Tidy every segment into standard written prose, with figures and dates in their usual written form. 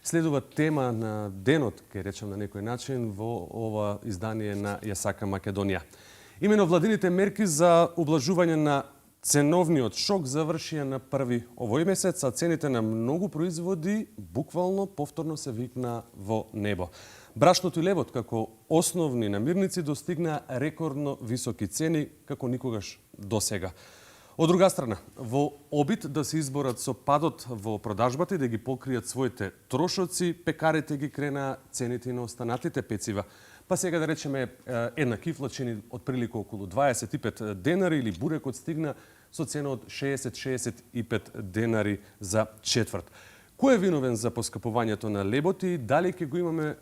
Следува тема на денот, ке речем на некој начин, во ова издание на Ја сака Македонија. Имено владините мерки за ублажување на ценовниот шок завршија на 1 овој месец, а цените на многу производи буквално повторно се викна во небо. Брашното и лебот како основни намирници достигна рекордно високи цени како никогаш досега. Од друга страна, во обид да се изборат со падот во продажбата и да ги покријат своите трошоци, пекарите ги кренаа цените на останатите пецива. Па сега да речеме една кифла чини отприлика околу 25 денари или бурекот стигна со цена од 60-65 денари за четврт. Кој е виновен за поскапувањето на лебот и дали ќе го имаме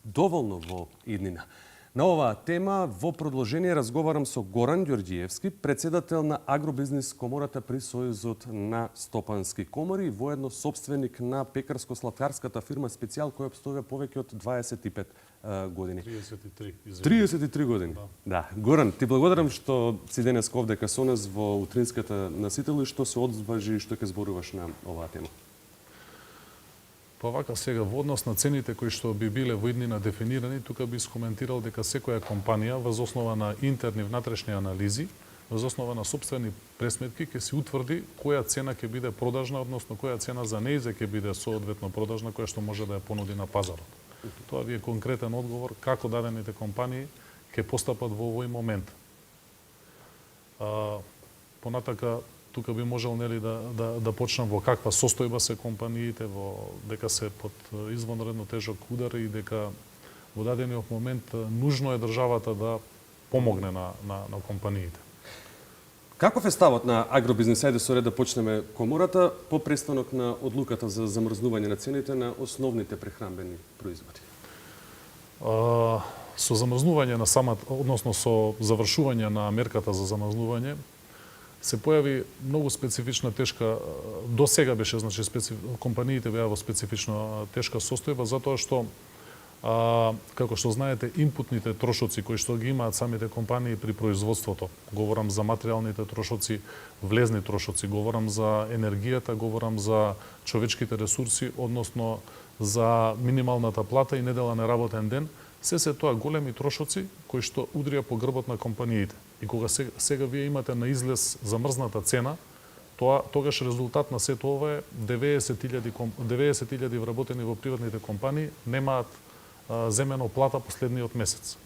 доволно во иднина? На оваа тема во продолжение разговарам со Горан Ѓорѓиевски, председател на Агробизнис комората при Сојузот на стопански комори и воедно собственик на пекарско-сладкарската фирма Специјал која обстојува повеќе од 25 години. 33 години. Да. Горан, ти благодарам што си денес овдека со нас во утринската насител и што се одважи и што ќе зборуваш на оваа тема. Па вака сега, во однос на цените кои што би биле во иднина дефинирани, тука би скоментирал дека секоја компанија, воз основа на интерни внатрешни анализи, воз основа на собствени пресметки, ќе се утврди која цена ќе биде продажна, односно која цена за нејзе ќе биде соодветно продажна, која што може да ја понуди на пазарот. Тоа ви е конкретен одговор како дадените компании ќе постапат во овој момент. Понатака, тука би можел нели да почнам во каква состојба се компаниите, во дека се под извонредно тежок удар и дека во дадениот момент нужно е државата да помогне на компаниите. Каков е ставот на Агробизнис? Ајде со ред да почнеме комората по престанок на одлуката за замрзнување на цените на основните прехранбени производи. Со замрзнување на односно со завршување на мерката за замрзнување, се појави многу специфична тешка, до сега беше, значи, компаниите беа во специфична тешка состојба, затоа што, како што знаете, инпутните трошоци кои што ги имаат самите компании при производството, говорам за материјалните трошоци, влезни трошоци, говорам за енергијата, говорам за човечките ресурси, односно за минималната плата и неделен работен ден, се тоа големи трошоци кои што удрија по грбот на компаниите. И кога сега вие имате на излез замрзната цена, тогаш резултат на сето ова е 90.000 вработени во приватните компании немаат земено плата последниот месец.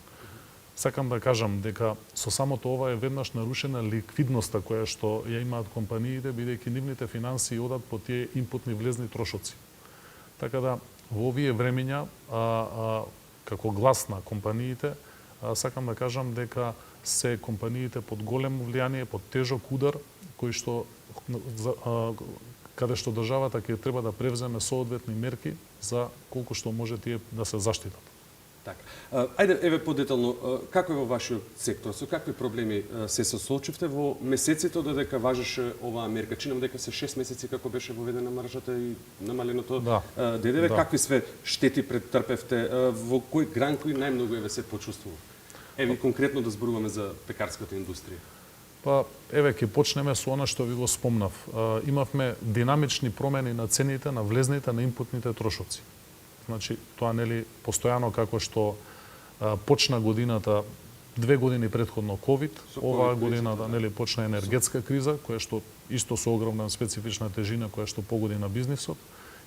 Сакам да кажам дека со самото ова е веднаш нарушена ликвидноста која што ја имаат компаниите, бидејќи нивните финансии одат по тие инпутни влезни трошоци. Така да во овие времиња како глас на компаниите, сакам да кажам дека се компаниите под големо влијание, под тежок удар, кој што каде што државата ќе треба да превземе соодветни мерки за колку што може тие да се заштитат. Така. Ајде, еве подетално, како е во вашиот сектор? Со какви проблеми се соочивте во месеците додека важеше оваа мерка? Чинам дека се 6 месеци како беше воведена маржата и намаленото ДДВ. Какви све штети претрпевте? Во кој гран кој најмногу еве се почувствува? Еве конкретно да зборуваме за пекарската индустрија. Па, еве ќе почнеме со она што ви го спомнав. Имавме динамични промени на цените на влезните на инпутните трошоци. Значи, тоа нели постојано како што почна годината 2 години претходно ковид, оваа година нели почна енергетска криза, која што исто со огромна специфична тежина која што погоди на бизнисот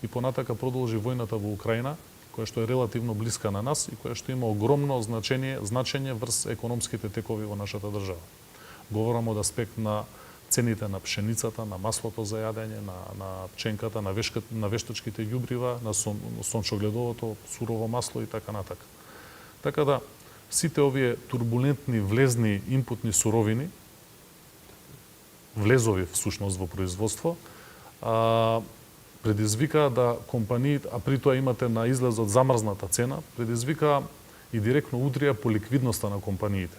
и понатака продолжи војната во Украина, која што е релативно блиска на нас и која што има огромно значење врз економските текови во нашата држава. Говорам од аспект на цените на пшеницата, на маслото за јадење, на пченката, на вештачките ѓубрива, на сончогледовото, сурово масло и така натака. Така да, сите овие турбулентни влезни инпутни суровини, влезови всушност во производство, предизвика да компаниите, а при тоа имате на излезот замрзната цена, предизвика и директно удрија по ликвидноста на компаниите.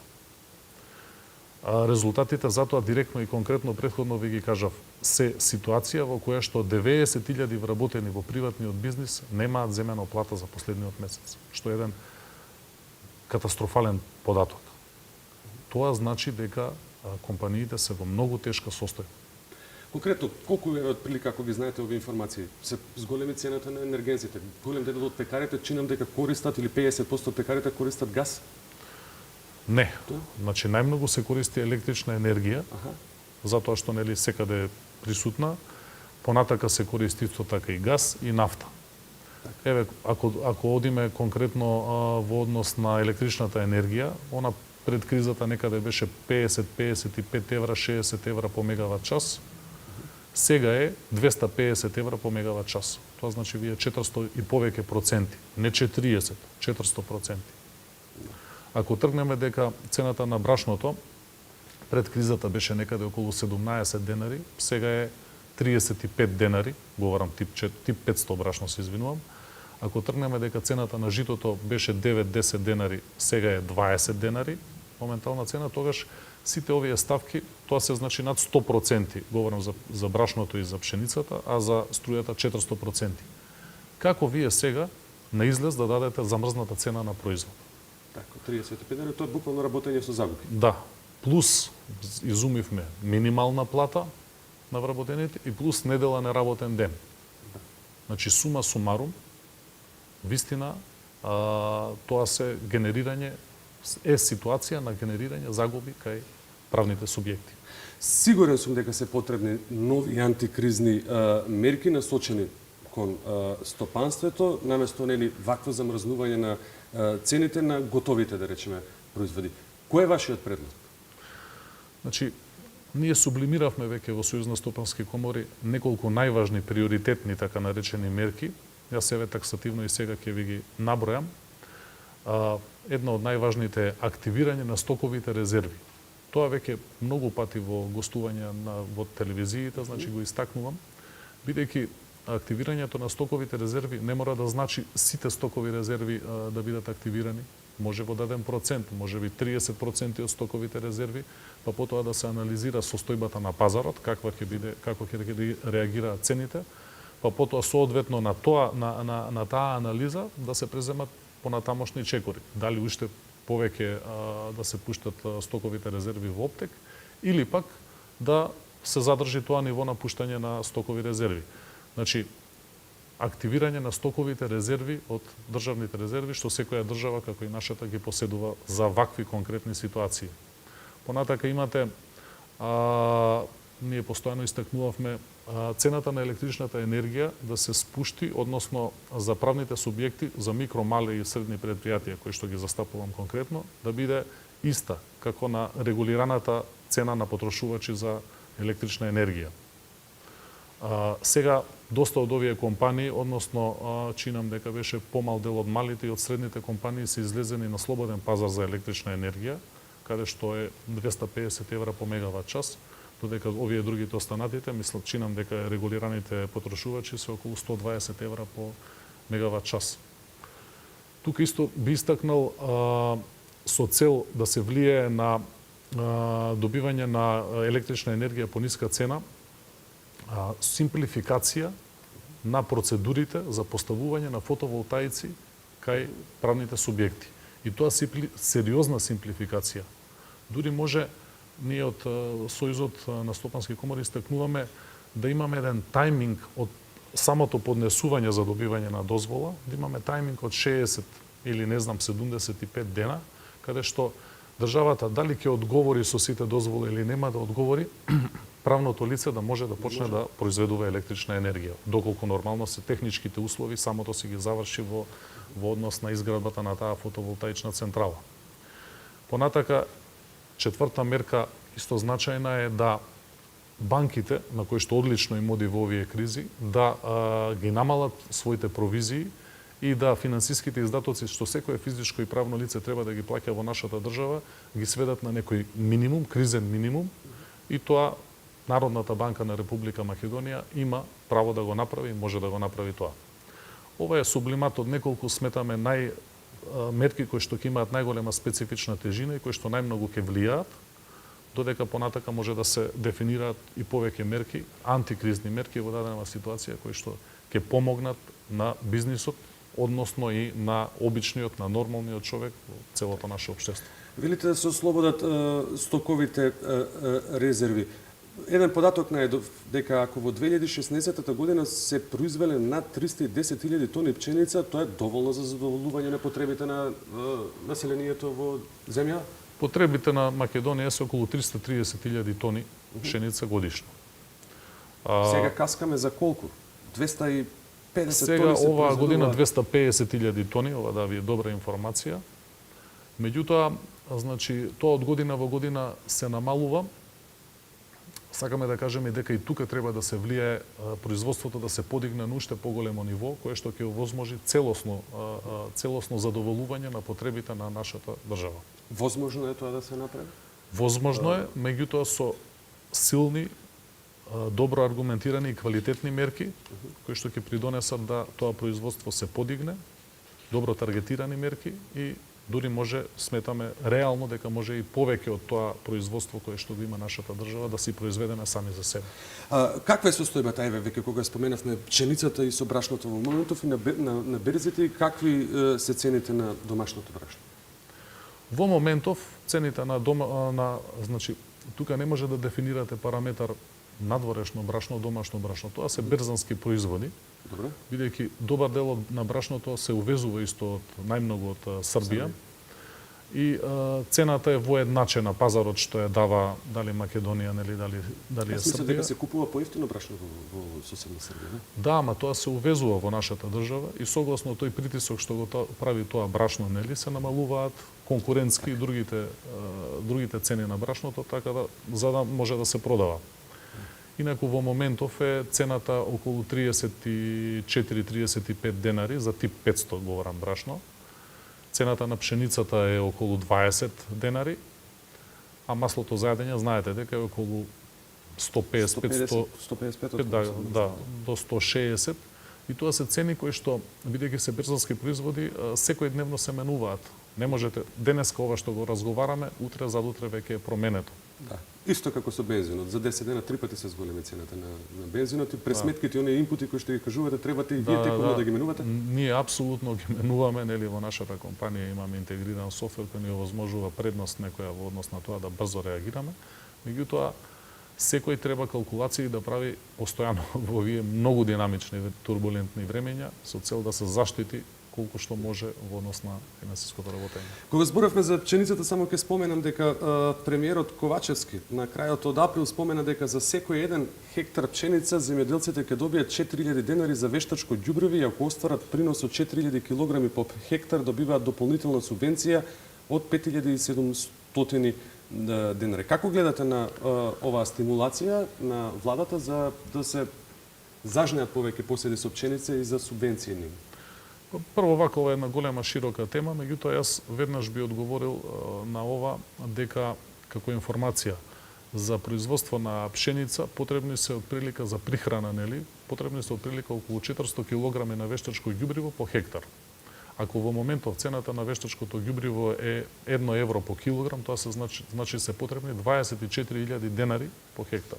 Резултатите затоа директно и конкретно претходно ви ги кажав, се ситуација во која што 90.000 вработени во приватниот бизнис немаат земено плата за последниот месец, што е еден катастрофален податок. Тоа значи дека компаниите се во многу тешка состојба. Конкретно, колку е отприлика, ако ги знаете овие информации, се зголеми цената на енергенците? Голем дел од пекарите чинам дека користат или 50% од пекарите користат газ? Не. Значи најмногу се користи електрична енергија, затоа што нели секаде е присутна. Понатака се користи исто така и газ и нафта. Еве, ако одиме конкретно во однос на електричната енергија, она пред кризата некаде беше 50-55 евра, 60 евра по мегават час. Сега е 250 евра по мегават час. Тоа значи вие 400 и повеќе проценти, не 40, 400%. Ако тргнеме дека цената на брашното пред кризата беше некаде околу 17 денари, сега е 35 денари, говорам тип 500 брашно, се извинувам. Ако тргнеме дека цената на житото беше 9-10 денари, сега е 20 денари, моментална цена, тогаш сите овие ставки, тоа се значи над 100%, говорам за брашното и за пшеницата, а за струјата 400%. Како вие сега на излез да дадете замрзната цена на производ? Така, 35 денари, тоа е буквално работење со загуби. Да, плюс изумивме минимална плата на вработените и плюс недела неработен ден. Значи сума сумарум, вистина, тоа се генерирање, е ситуација на генерирање загуби кај правните субјекти. Сигурен сум дека се потребни нови антикризни мерки насочени кон стопанството, наместо нели вакво замрзнување на цените на готовите, да речеме, производи. Кој е вашиот предлог? Значи, ние сублимиравме веќе во Сојуз на стопански комори неколку најважни приоритетни така наречени мерки. Јас себе таксативно и сега ќе ви ги набројам. Една од најважните е активирање на стоковите резерви. Тоа веќе многу пати во гостување во телевизиите, значи го истакнувам, бидејќи активирањето на стоковите резерви не мора да значи сите стокови резерви да бидат активирани. Може во даден процент, може би 30% од стоковите резерви, па потоа да се анализира состојбата на пазарот, како ќе реагираат цените, па потоа соодветно на таа анализа да се преземат понатамошни чекори. Дали уште повеќе да се пуштат стоковите резерви во оптек или пак да се задржи тоа ниво на пуштање на стокови резерви. Значи, активирање на стоковите резерви од државните резерви, што секоја држава, како и нашата, ги поседува за вакви конкретни ситуации. Понатака имате, ние постојано истакнувавме, цената на електричната енергија да се спушти, односно за правните субјекти, за микро, мали и средни предпријатија, кои што ги застапувам конкретно, да биде иста како на регулираната цена на потрошувачи за електрична енергија. Сега, доста од овие компании, односно чинам дека беше помал дел од малите и од средните компании се излезени на слободен пазар за електрична енергија, каде што е 250 евра по мегават час, додека овие другите останатите, чинам дека регулираните потрошувачи се околу 120 евра по мегават час. Тука исто би истакнал со цел да се влие на добивање на електрична енергија по ниска цена, симплификација на процедурите за поставување на фотоволтаици кај правните субјекти. И тоа сериозна симплификација. Дури може, ние од Сојузот на стопански комори истакнуваме да имаме еден тајминг од самото поднесување за добивање на дозвола, да имаме тајминг од 60 или не знам 75 дена, каде што државата дали ќе одговори со сите дозволи или нема да одговори, правното лице да може да почне да произведува електрична енергија, доколку нормално се техничките услови, самото си ги заврши во однос на изградбата на таа фотоволтаична централа. Понатака, четврта мерка исто значајна е да банките, на кои што одлично им оди во овие кризи, да ги намалат своите провизии и да финансиските издатоци што секое физичко и правно лице треба да ги плаќа во нашата држава, ги сведат на некој минимум, кризен минимум, и тоа Народната банка на Република Македонија има право да го направи и може да го направи тоа. Ова е сублимат од неколку, сметаме, мерки кои што ќе имаат најголема специфична тежина и кои што најмногу ќе влијаат, додека понатака може да се дефинираат и повеќе мерки, антикризни мерки во дадена ситуација кои што ќе помогнат на бизнисот, односно и на обичниот, на нормалниот човек во целото наше општество. Велите да се ослободат стоковите резерви. Еден податок најдов дека ако во 2016 година се произвеле над 310.000 тони пченица, тоа е доволно за задоволување на потребите на населението во земја? Потребите на Македонија се околу 330.000 тони пшеница годишно. Сега каскаме за колку? 250 Сега тони се оваа година произведуваат? 250.000 тони, ова да ви е добра информација. Меѓутоа, значи, тоа од година во година се намалува. Сакаме да кажеме дека и тука треба да се влијае производството да се подигне на уште поголемо ниво, кое што ќе овозможи целосно задоволување на потребите на нашата држава. Возможно е тоа да се направи? Возможно е, меѓутоа со силни, добро аргументирани и квалитетни мерки, кои што ќе придонесат да тоа производство се подигне, добро таргетирани мерки и дури може, сметаме реално дека може и повеќе од тоа производство кое што го има нашата држава да си произведеме сами за себе. Каква е состојбата, ајде веќе кога споменавме пченицата и со брашното во моментов и на берзите, какви се цените на домашното брашно? Во моментов цените значи тука не може да дефинирате параметар надворешно брашно, домашно брашно. Тоа се берзански производи. Добре. Бидејќи добар дел на брашното се увезува исто од најмногу од Србија. И цената е воедначена, пазарот што ја дава дали Македонија, нели дали е Јас мислам Србија. дека се купува поевтино брашно во соседна Србија, не? Да, ама тоа се увезува во нашата држава и согласно тој притисок што го прави тоа брашно, нели, се намалуваат конкурентски и другите цени на брашното, така да за да може да се продава. Инаку во моментов е цената околу 34-35 денари за тип 500 говорам брашно. Цената на пшеницата е околу 20 денари, а маслото за јадење знаете дека е околу 155 до 160. И тоа се цени кои што, бидејќи се берзански производи, секој дневно се менуваат. Не можете, денеска ова што го разговараме, утре задутре веќе е променето. Да. Исто како со бензинот. За 10 дена 3 пати се зголеми цената на бензинот и пресметките, оние инпути кои што ги кажувате, требате и вие текомно да ги менувате? Ние апсолутно ги менуваме, нели, во нашата компанија имаме интегриран софтвер кој ни овозможува предност некоја во однос на тоа да брзо реагираме. Меѓутоа, секој треба калкулации да прави постојано во овие многу динамични, турбулентни времења со цел да се заштити колку што може во однос на финансиското работење. Кога зборавме за пченицата, само ќе споменам дека премиерот Ковачевски на крајот од април спомена дека за секој еден хектар пченица земјоделците ќе добијат 4000 денари за вештачко ѓубрево и ако остварат принос од 4000 килограми по хектар добиваат дополнителна субвенција од 5700 денари. Како гледате на оваа стимулација на владата за да се зажнеат повеќе поседи со пченица и за субвенции ним? Прво, вака ова е една голема широка тема, меѓутоа јас веднаш би одговорил на ова дека како информација за производство на пшеница потребни се отприлика за прихрана, нели, потребни се отприлика околу 400 килограми на вештачко ѓубриво по хектар. Ако во моментов цената на вештачкото ѓубриво е 1 евро по килограм, тоа се значи се потребни 24.000 денари по хектар.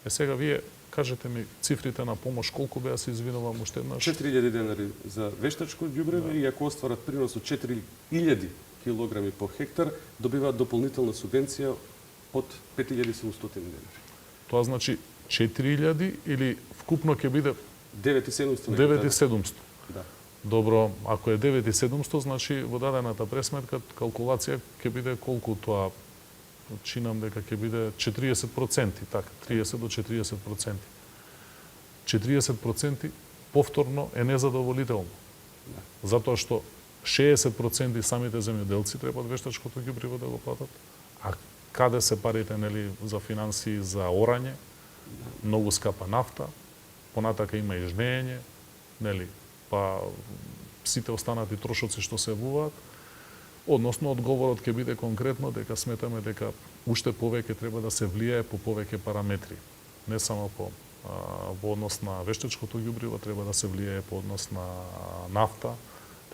Сега вие кажете ми цифрите на помош колку беа, се извинувам уште еднаш. 4000 денари за вештачко ѓубрево и ако остварат принос од 4000 килограми по хектар, добиваат дополнителна субвенција од 5700 денари. Тоа значи 4000 или вкупно ќе биде 9700. 9700. Да. Добро, ако е 9700, значи во дадената пресметка калкулација ќе биде колку тоа? Чинам дека ќе биде 40%, така, 30 до 40%. 40% повторно е незадоволително. Затоа што 60% самите земјоделци треба од вештачкото ѓубриво да го платат. А каде се парите, нели, за финансии, за орање, многу скапа нафта, понатака има и жнеење, нели, па сите останати трошоци што се вуваат. Односно, одговорот ќе биде конкретно дека сметаме дека уште повеќе треба да се влијае по повеќе параметри. Не само во однос на вештачкото ѓубриво, треба да се влијае по однос на нафта,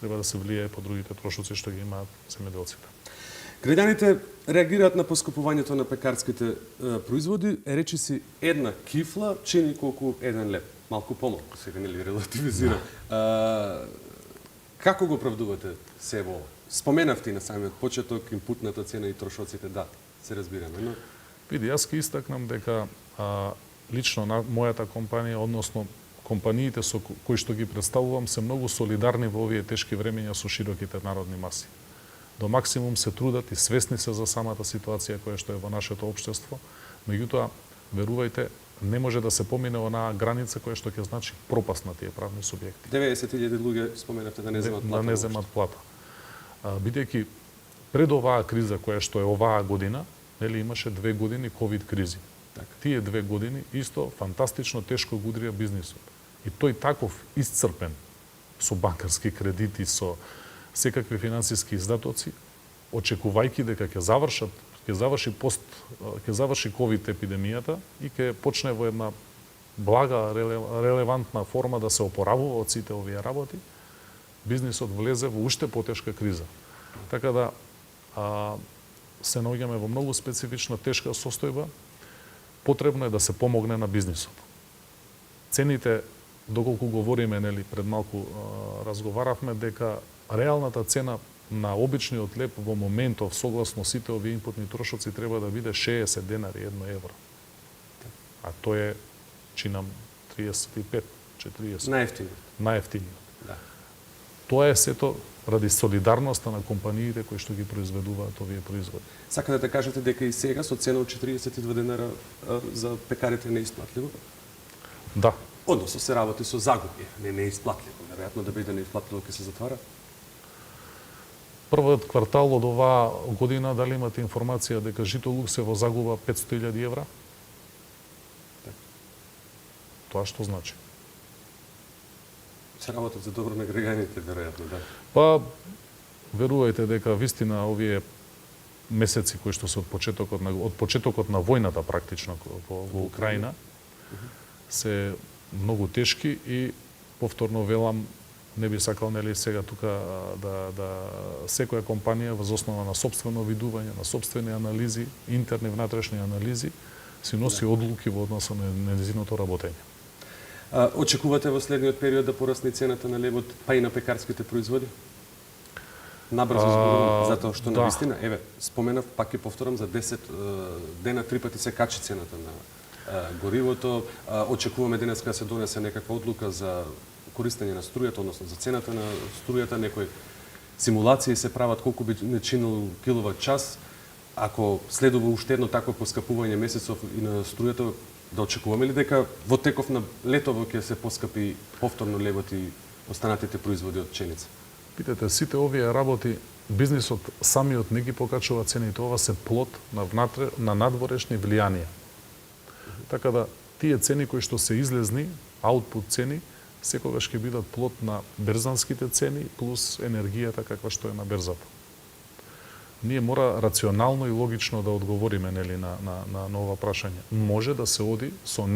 треба да се влијае по другите трошоци што ги имаат земјоделците. Граѓаните реагираат на поскупувањето на пекарските производи, речиси една кифла чини колку 1 лев. Малку помалку, сега нели релативизира. Како го оправдувате се во? Споменавте и на самиот почеток, импутната цена и трошоците, да, се разбираме, но... Види, јас ќе истакнам дека лично на мојата компанија, односно компаниите со кои што ги представувам, се многу солидарни во овие тешки времења со широките народни маси. До максимум се трудат и свесни се за самата ситуација која што е во нашето општество, меѓутоа, верувајте, не може да се помине онаа граница која што ќе значи пропаст на тие правни субјекти. 90.000 луѓе споменавте да не земат плата. Да не земат плата. Бидејќи пред оваа криза која што е оваа година, нели имаше 2 години ковид кризи. Така. Тие 2 години исто фантастично тешко го удрија бизнисот. И тој таков исцрпен со банкарски кредити, со секакви финансиски издатоци, очекувајќи дека ќе заврши ковид епидемијата и ќе почне во една блага, релевантна форма да се опоравува од сите овие работи, бизнисот влезе во уште потешка криза. Така да се наоѓаме во многу специфична тешка состојба. Потребно е да се помогне на бизнисот. Цените, доколку говориме, нели, пред малку разговаравме дека реалната цена на обичниот леб во моментов, согласно сите овие инпутни трошоци, треба да биде 60 денари, 1 евро. А тој е, чинам, 35-40. Најефтиниот. Да. Тоа е сето ради солидарноста на компаниите кои што ги произведуваат овие производи. Сакате да кажете дека и сега со цена од 42 денара за пекарите не е исплатливо? Да. Односно се работи со загуби, не е исплатливо. Веројатно да биде неисплатливо ќе се затвара. Првиот квартал од оваа година, дали имате информација дека Житолук се во загуба 500.000 евра? Так. Тоа што значи? Се работат за добро на граѓаните, веројатно, да. Па, верувајте дека вистина овие месеци кои што се од почетокот на војната практично во Украина се многу тешки и повторно велам, не би сакал нели сега тука да секоја компанија воз основа на сопствено видување, на сопствени анализи, интерни и внатрешни анализи, си носи одлуки во однос на нејзиното работење. Очекувате во следниот период да порасне цената на лебот, па и на пекарските производи? Набрзо зборувам, затоа што на вистина, еве, споменав, пак ќе повторам, за 10 дена 3 пати се качи цената на горивото. Очекуваме денеска да се донесе некаква одлука за користење на струјата, односно за цената на струјата, некои симулации се прават колку би не чинил киловат час. Ако следува уште едно такво поскапување месецов и на струјата, да очекуваме ли дека во теков на летово ќе се поскапи повторно лебот и останатите производи од пченица? Питате, сите овие работи, бизнисот самиот не ги покачува цените, ова се плод на надворешни влијанија. Така да, тие цени кои што се излезни, аутпут цени, секогаш ќе бидат плод на берзанските цени плюс енергијата каква што е на берзата. Ние мора рационално и логично да одговориме нели на ова прашање. Може да се оди со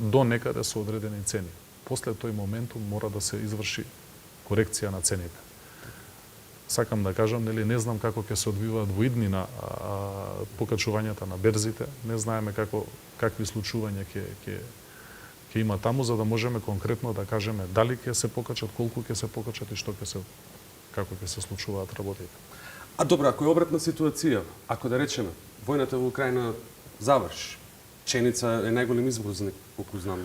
до некаде со одредени цени. После тој моментум мора да се изврши корекција на цените. Сакам да кажам, нели, не знам како ќе се одвиваат во иднина покачувањата на берзите, не знаеме какви случувања ќе има таму, за да можеме конкретно да кажеме дали ќе се покачат, колку ќе се покачат и како ќе се случуваат работите. А добро, ако е обратна ситуација, ако да речеме, војната во Украина заврши, пченица е најголем извозник, колку знам,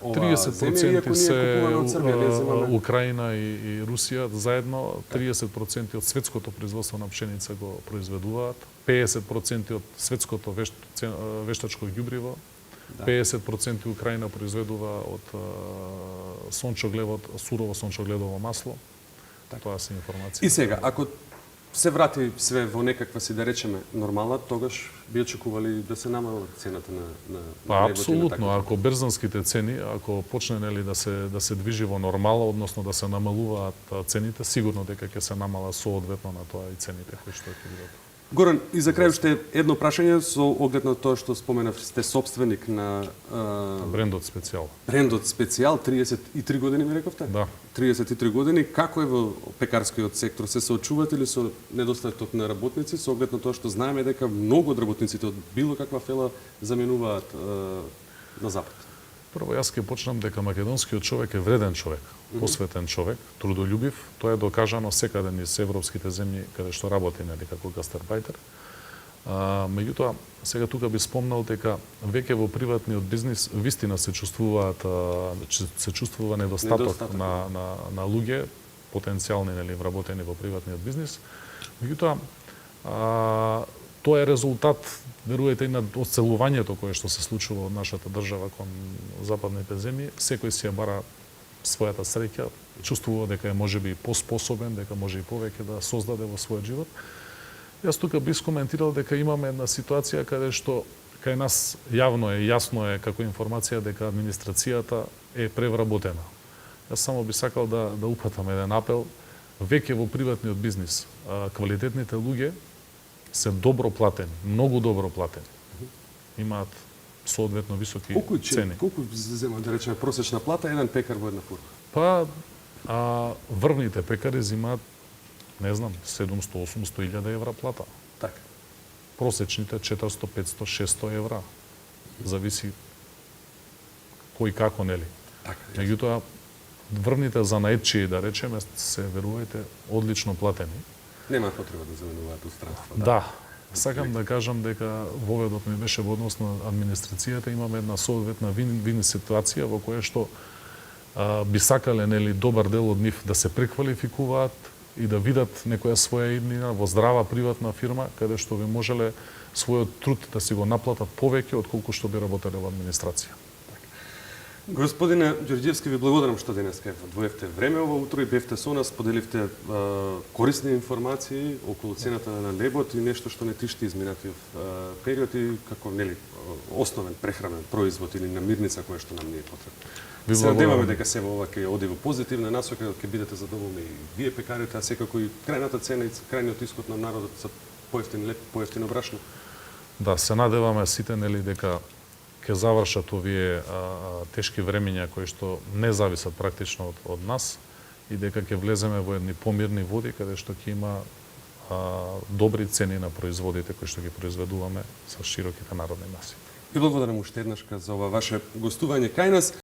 ова земја, иако ние купуваме од Србија, не земаме. Украина и Русија заедно 30% од светското производство на пшеница го произведуваат, 50% од светското вештачко ѓубриво, 50% Украина произведува од сурово сончогледово масло. Тоа се информации. И сега, ако се врати све во некаква си, да речеме, нормала, тогаш би очекували да се намала цената на апсолутно, ако берзанските цени, ако почне нели да се движи во нормала, односно да се намалуваат цените, сигурно дека ќе се намала соодветно на тоа и цените кои што ќе бидат. Горан, и за крај уште едно прашање со оглед на тоа што споменав, сте собственик на брендот Специјал. Брендот Специјал, 33 години ми рековте? Да. 33 години. Како е во пекарскиот сектор? Се соочувате ли со недостаток на работници, со оглед на тоа што знаеме дека многу од работниците од било каква фела заменуваат на запад? Прво, јас ќе почнам дека македонскиот човек е вреден човек, посветен човек, трудолюбив. Тоа е докажано секаде низ европските земји каде што работи нели како гастарбајтер. Меѓутоа, сега тука би спомнал дека веќе во приватниот бизнис вистина се чувствува недостаток на луѓе потенцијални, нели, вработени во приватниот бизнис. Меѓутоа, тоа е резултат, верувајте, и на оцелувањето кое што се случува од нашата држава кон западните земји. Секој си ја бара својата среќа, чувствува дека е можеби поспособен, дека може и повеќе да создаде во својот живот. Јас тука би скоментирал дека имаме една ситуација каде што кај нас јавно е, јасно е како информација дека администрацијата е превработена. Јас само би сакал да упатам еден апел. Веќе во приватниот бизнис квалитетните луѓе се добро платени, многу добро платени. Имаат соодветно високи цени. Колку зема, да речеме, просечна плата еден пекар во една фурма? Па, врвните пекари зимаат, не знам, 700-800 илјада евра плата. Така. Просечните 400, 500, 600 евра. Зависи кој како, нели. Така. Меѓутоа, врвните занаетчии, да речеме, се, верувајте, одлично платени. Нема потреба да заменуваат устранство. Да. Сакам да кажам дека воведот ми беше во однос на администрацијата, имаме една соодветна вин ситуација во која што би сакале, нели, добар дел од нив да се преквалификуваат и да видат некоја своја иднина во здрава приватна фирма, каде што би можеле својот труд да си го наплатат повеќе отколку што би работеле во администрација. Господине Ѓорѓевски, ви благодарам што денеска одвоевте време ово утро и бевте со нас, поделивте корисни информации околу цената на лебот и нешто што не тишти изминатиот период и како, нели, основен прехранен производ или намирница која што нам не е потребна. Се надеваме дека се ова ќе оди во позитивна насока, ќе бидете задоволни и вие пекарите, а секако и крајната цена и крајниот исход на народот за поевтин леб, поевтино брашно. Да, се надеваме сите, нели, дека ќе завршат овие тешки времиња кои што не зависат практично од нас и дека ќе влеземе во едни помирни води каде што ќе има добри цени на производите кои што ги произведуваме со широките народни маси. И благодарам уште еднаш за ова ваше гостување кај нас.